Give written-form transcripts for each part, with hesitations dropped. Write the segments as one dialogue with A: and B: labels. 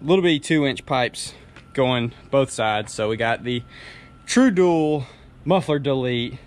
A: little bitty 2-inch pipes going both sides. So we got the True Dual muffler delete.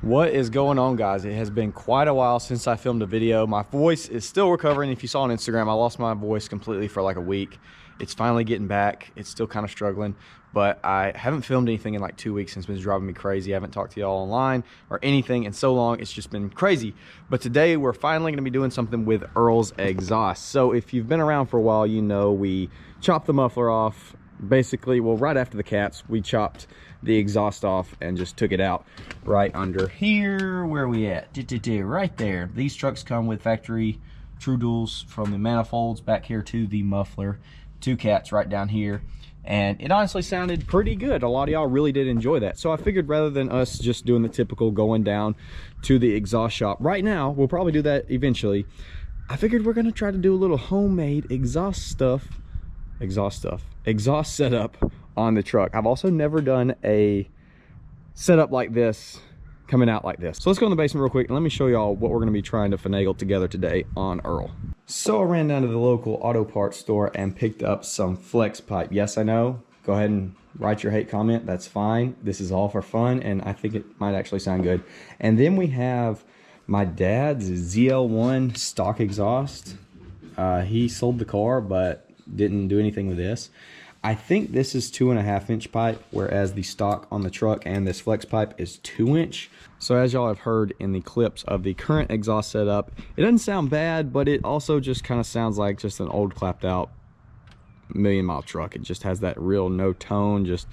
A: What is going on, guys? It has been quite a while since I filmed a video. My voice is still recovering. If you saw on Instagram, I lost my voice completely for like a week. It's finally getting back. It's still kind of struggling, but I haven't filmed anything in like 2 weeks, and it's been driving me crazy. I haven't talked to y'all online or anything in so long. It's just been crazy. But today we're finally going to be doing something with Earl's exhaust. So if you've been around for a while, you know we chopped the muffler off. Basically, well, right after the cats, we chopped the exhaust off and just took it out right under here. Where are we at? Right there. These trucks come with factory True Duals from the manifolds back here to the muffler. 2 cats right down here, and it honestly sounded pretty good. A lot of y'all really did enjoy that, so I figured rather than us just doing the typical going down to the exhaust shop right now, we'll probably do that eventually. I figured we're gonna try to do a little homemade exhaust setup on the truck. I've also never done a setup like this, coming out like this. So let's go in the basement real quick and let me show y'all what we're going to be trying to finagle together today on Earl. So I ran down to the local auto parts store and picked up some flex pipe. Yes, I know, go ahead and write your hate comment, that's fine. This is all for fun, and I think it might actually sound good. And then we have my dad's ZL1 stock exhaust. He sold the car but didn't do anything with this. I think this is 2.5-inch pipe, whereas the stock on the truck and this flex pipe is 2-inch. So as y'all have heard in the clips of the current exhaust setup, it doesn't sound bad, but it also just kind of sounds like just an old clapped out million-mile truck. It just has that real no tone, just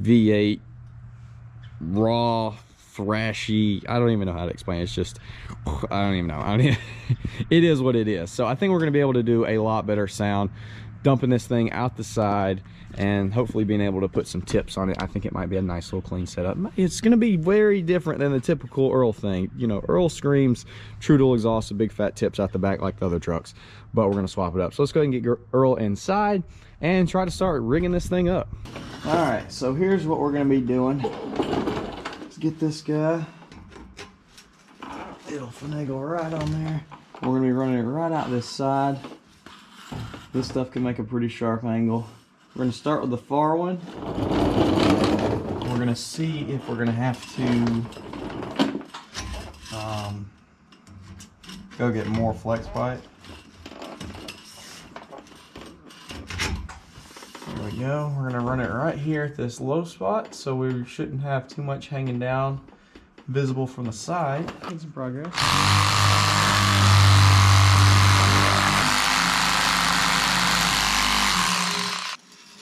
A: V8 raw, thrashy. I don't even know how to explain it. It's just, I don't even know. It is what it is. So I think we're going to be able to do a lot better sound dumping this thing out the side and hopefully being able to put some tips on it. I think it might be a nice little clean setup. It's going to be very different than the typical Earl thing. You know, Earl screams True Dual exhaust with big fat tips out the back like the other trucks, but we're going to swap it up. So let's go ahead and get Earl inside and try to start rigging this thing up. All right, so here's what we're going to be doing. Let's get this guy. It'll finagle right on there. We're going to be running it right out this side. This stuff can make a pretty sharp angle. We're going to start with the far one. We're going to see if we're going to have to go get more flex pipe. There we go. We're going to run it right here at this low spot, so we shouldn't have too much hanging down visible from the side. Make some progress.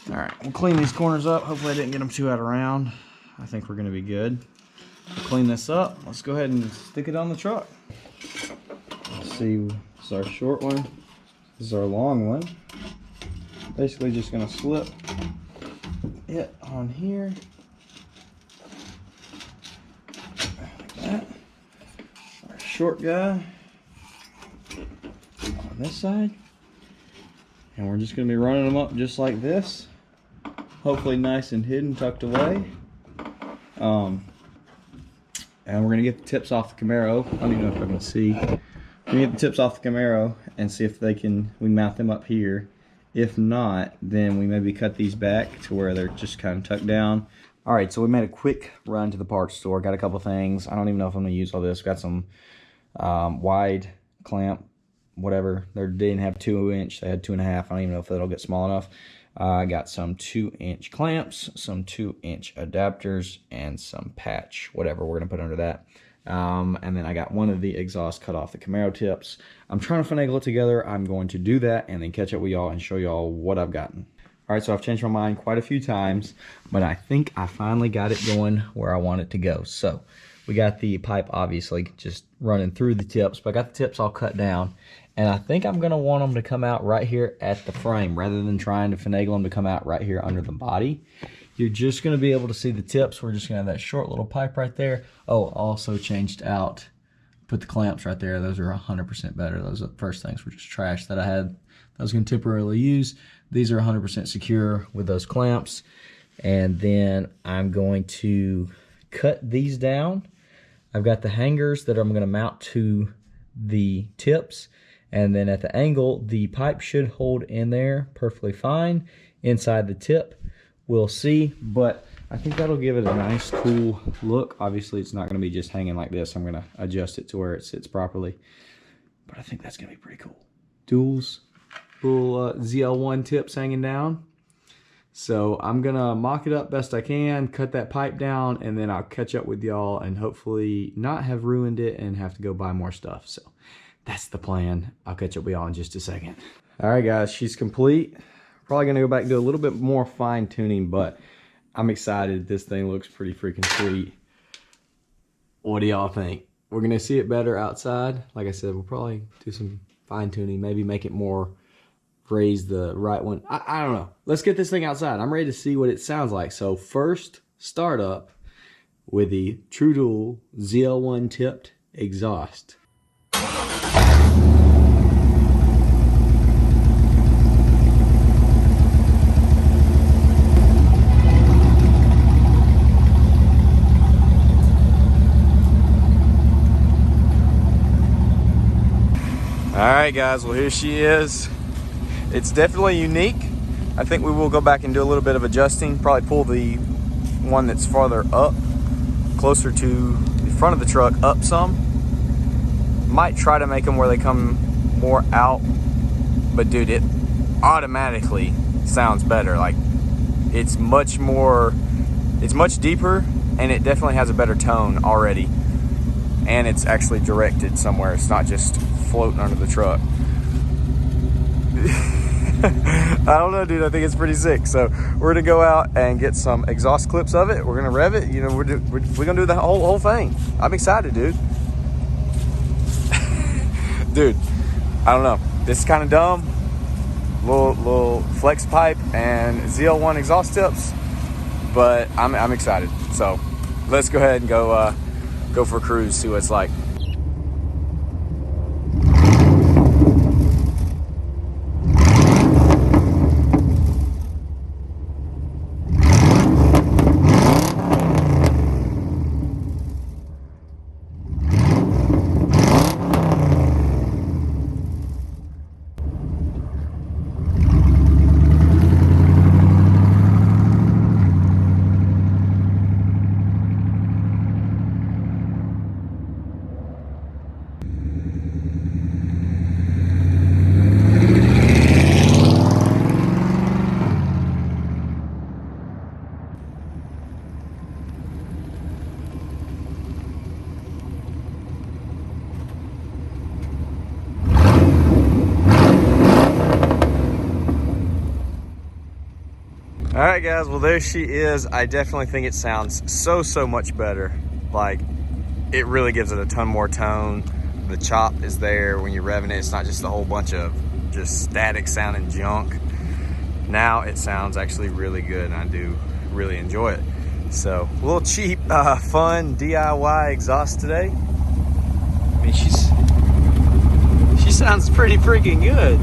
A: All right, we'll clean these corners up. Hopefully I didn't get them too out of round. I think we're gonna be good. We'll clean this up. Let's go ahead and stick it on the truck. Let's see, this is our short one. This is our long one. Basically just gonna slip it on here. Like that. Our short guy on this side. And we're just gonna be running them up just like this. Hopefully nice and hidden, tucked away. And we're gonna get the tips off the Camaro. I don't even know if I can see. We're gonna get the tips off the Camaro and see if we mount them up here. If not, then we maybe cut these back to where they're just kind of tucked down. All right, so we made a quick run to the parts store. Got a couple things. I don't even know if I'm gonna use all this. Got some wide clamp, whatever. They didn't have 2-inch, they had 2.5. I don't even know if that'll get small enough. I got some 2-inch clamps, some 2-inch adapters, and some patch, whatever we're gonna put under that. And then I got one of the exhausts cut off the Camaro tips. I'm trying to finagle it together. I'm going to do that and then catch up with y'all and show y'all what I've gotten. All right, so I've changed my mind quite a few times, but I think I finally got it going where I want it to go. So we got the pipe obviously just running through the tips, but I got the tips all cut down. And I think I'm gonna want them to come out right here at the frame rather than trying to finagle them to come out right here under the body. You're just gonna be able to see the tips. We're just gonna have that short little pipe right there. Oh, also changed out, put the clamps right there. Those are 100% better. Those are the first things were just trash that I had that I was gonna temporarily use. These are 100% secure with those clamps. And then I'm going to cut these down. I've got the hangers that I'm gonna mount to the tips. And then at the angle, the pipe should hold in there perfectly fine. Inside the tip, we'll see, but I think that'll give it a nice, cool look. Obviously, it's not gonna be just hanging like this. I'm gonna adjust it to where it sits properly, but I think that's gonna be pretty cool. Duals, little ZL1 tips hanging down. So I'm gonna mock it up best I can, cut that pipe down, and then I'll catch up with y'all and hopefully not have ruined it and have to go buy more stuff. So that's the plan. I'll catch up with y'all in just a second. All right, guys, she's complete. Probably gonna go back and do a little bit more fine tuning, but I'm excited. This thing looks pretty freaking sweet. What do y'all think? We're gonna see it better outside. Like I said, we'll probably do some fine tuning, maybe make it more, raise the right one. I don't know. Let's get this thing outside. I'm ready to see what it sounds like. So first, start up with the True Dual ZL1 tipped exhaust. All right, guys, well, here she is. It's definitely unique. I think we will go back and do a little bit of adjusting, probably pull the one that's farther up, closer to the front of the truck, up some. Might try to make them where they come more out, but dude, it automatically sounds better. Like, it's much deeper, and it definitely has a better tone already. And it's actually directed somewhere. It's not just floating under the truck. I don't know, dude. I think it's pretty sick. So we're gonna go out and get some exhaust clips of it. We're gonna rev it. You know, we're gonna do the whole thing. I'm excited, dude. Dude, I don't know. This is kind of dumb. Little flex pipe and ZL1 exhaust tips, but I'm excited. So let's go ahead and go for a cruise, see what it's like. All right, guys, well, there she is. I definitely think it sounds so much better. Like, it really gives it a ton more tone. The chop is there when you're revving it. It's not just a whole bunch of just static sounding junk. Now it sounds actually really good, and I do really enjoy it. So, a little cheap, fun DIY exhaust today. I mean, she sounds pretty freaking good.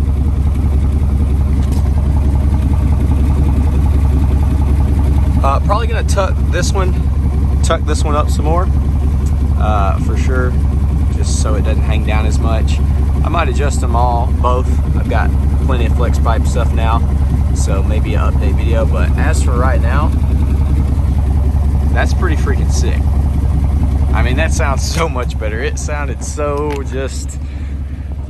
A: Probably gonna tuck this one up some more, for sure, just so it doesn't hang down as much. I might adjust them both. I've got plenty of flex pipe stuff now, so maybe an update video. But as for right now, that's pretty freaking sick. I mean, that sounds so much better. It sounded so just,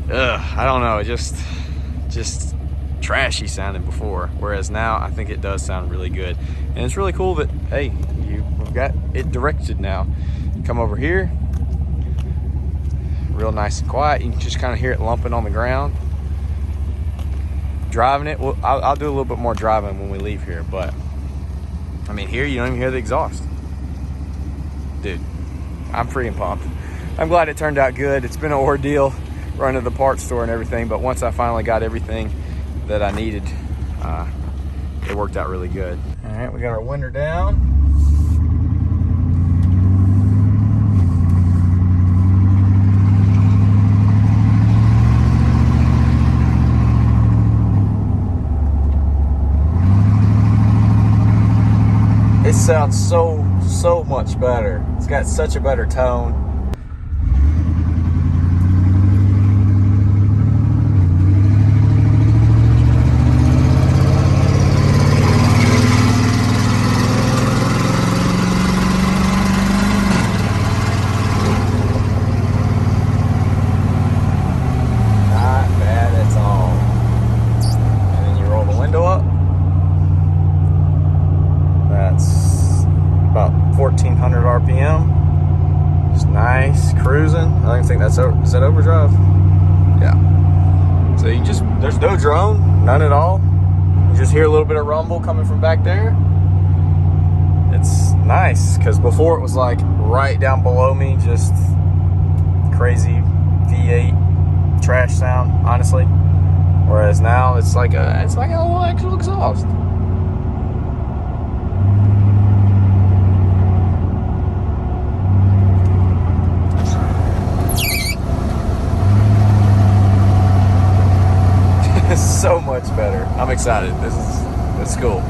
A: I don't know, just trashy sounding before, whereas now I think it does sound really good. And it's really cool that, hey, we've got it directed now. Come over here, real nice and quiet. You can just kind of hear it lumping on the ground. Driving it, well, I'll do a little bit more driving when we leave here, but I mean, here you don't even hear the exhaust. Dude, I'm freaking pumped. I'm glad it turned out good. It's been an ordeal running to the parts store and everything, but once I finally got everything that I needed, it worked out really good. All right, we got our window down. It sounds so much better. It's got such a better tone. Not bad at all. And then you roll the window up. That's about 1400 RPM. Just nice cruising. I don't think that's, is that overdrive? Yeah. So you just, there's no drone, none at all. You just hear a little bit of rumble coming from back there. It's nice, because before it was like right down below me, just crazy V8 trash sound, honestly. Whereas now it's like a little actual exhaust. So much better. I'm excited. This is cool.